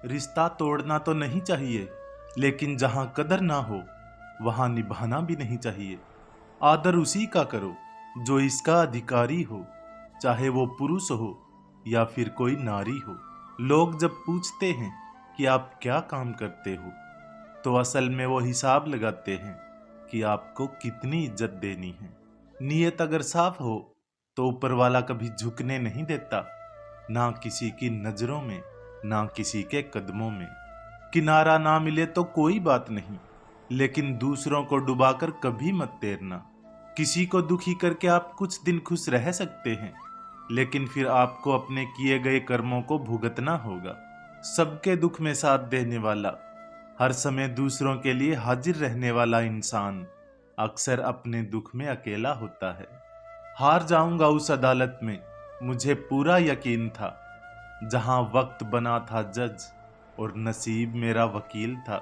रिश्ता तोड़ना तो नहीं चाहिए, लेकिन जहां कदर ना हो वहां निभाना भी नहीं चाहिए। आदर उसी का करो जो इसका अधिकारी हो, चाहे वो पुरुष हो या फिर कोई नारी हो। लोग जब पूछते हैं कि आप क्या काम करते हो, तो असल में वो हिसाब लगाते हैं कि आपको कितनी इज्जत देनी है। नीयत अगर साफ हो तो ऊपर वाला कभी झुकने नहीं देता, ना किसी की नजरों में, ना किसी के कदमों में। किनारा ना मिले तो कोई बात नहीं, लेकिन दूसरों को डुबाकर कभी मत तैरना। किसी को दुखी करके आप कुछ दिन खुश रह सकते हैं, लेकिन फिर आपको अपने किए गए कर्मों को भुगतना होगा। सबके दुख में साथ देने वाला, हर समय दूसरों के लिए हाजिर रहने वाला इंसान अक्सर अपने दुख में अकेला होता है। हार जाऊंगा उस अदालत में, मुझे पूरा यकीन था, जहां वक्त बना था जज और नसीब मेरा वकील था।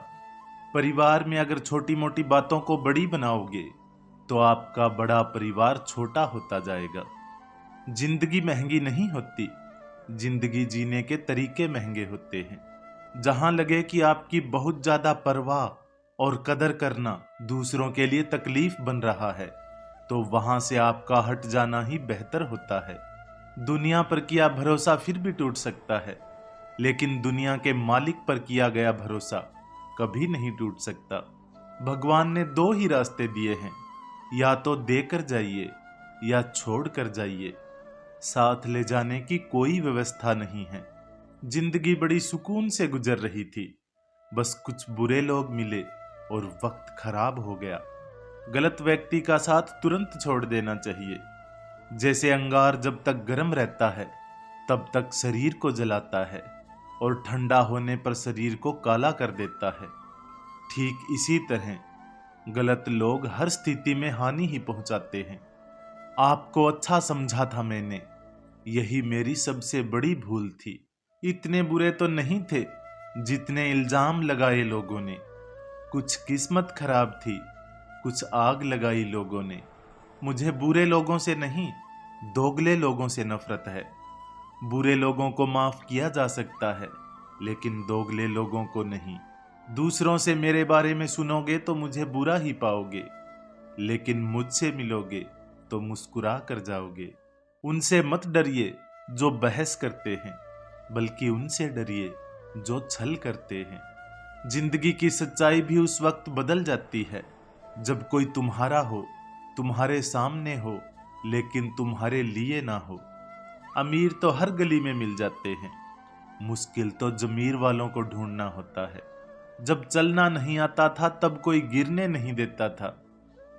परिवार में अगर छोटी मोटी बातों को बड़ी बनाओगे तो आपका बड़ा परिवार छोटा होता जाएगा। जिंदगी महंगी नहीं होती, जिंदगी जीने के तरीके महंगे होते हैं। जहां लगे कि आपकी बहुत ज्यादा परवाह और कदर करना दूसरों के लिए तकलीफ बन रहा है, तो वहां से आपका हट जाना ही बेहतर होता है। दुनिया पर किया भरोसा फिर भी टूट सकता है, लेकिन दुनिया के मालिक पर किया गया भरोसा कभी नहीं टूट सकता। भगवान ने दो ही रास्ते दिए हैं, या तो देकर जाइए या छोड़ कर जाइए। साथ ले जाने की कोई व्यवस्था नहीं है। जिंदगी बड़ी सुकून से गुजर रही थी, बस कुछ बुरे लोग मिले और वक्त खराब हो गया। गलत व्यक्ति का साथ तुरंत छोड़ देना चाहिए। जैसे अंगार जब तक गर्म रहता है तब तक शरीर को जलाता है, और ठंडा होने पर शरीर को काला कर देता है। ठीक इसी तरह गलत लोग हर स्थिति में हानि ही पहुंचाते हैं। आपको अच्छा समझा था मैंने, यही मेरी सबसे बड़ी भूल थी। इतने बुरे तो नहीं थे जितने इल्जाम लगाए लोगों ने। कुछ किस्मत खराब थी, कुछ आग लगाई लोगों ने। मुझे बुरे लोगों से नहीं, दोगले लोगों से नफरत है। बुरे लोगों को माफ किया जा सकता है, लेकिन दोगले लोगों को नहीं। दूसरों से मेरे बारे में सुनोगे तो मुझे बुरा ही पाओगे, लेकिन मुझसे मिलोगे तो मुस्कुरा कर जाओगे। उनसे मत डरिए जो बहस करते हैं, बल्कि उनसे डरिए जो छल करते हैं। जिंदगी की सच्चाई भी उस वक्त बदल जाती है जब कोई तुम्हारा हो, तुम्हारे सामने हो, लेकिन तुम्हारे लिए ना हो। अमीर तो हर गली में मिल जाते हैं, मुश्किल तो जमीर वालों को ढूंढना होता है। जब चलना नहीं आता था तब कोई गिरने नहीं देता था,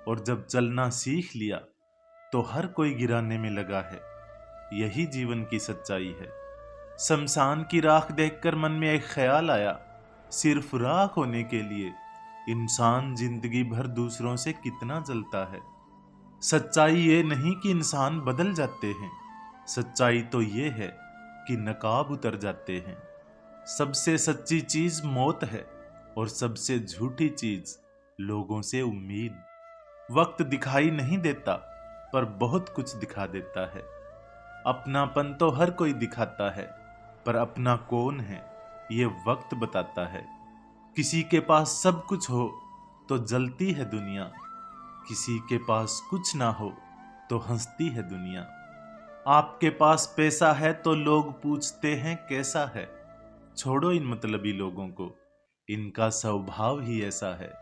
और जब चलना सीख लिया तो हर कोई गिराने में लगा है। यही जीवन की सच्चाई है। शमशान की राख देखकर मन में एक ख्याल आया, सिर्फ राख होने के लिए इंसान जिंदगी भर दूसरों से कितना जलता है। सच्चाई ये नहीं कि इंसान बदल जाते हैं, सच्चाई तो ये है कि नकाब उतर जाते हैं। सबसे सच्ची चीज मौत है, और सबसे झूठी चीज लोगों से उम्मीद। वक्त दिखाई नहीं देता, पर बहुत कुछ दिखा देता है। अपनापन तो हर कोई दिखाता है, पर अपना कौन है ये वक्त बताता है। किसी के पास सब कुछ हो तो जलती है दुनिया, किसी के पास कुछ ना हो तो हंसती है दुनिया। आपके पास पैसा है तो लोग पूछते हैं कैसा है। छोड़ो इन मतलबी लोगों को, इनका स्वभाव ही ऐसा है।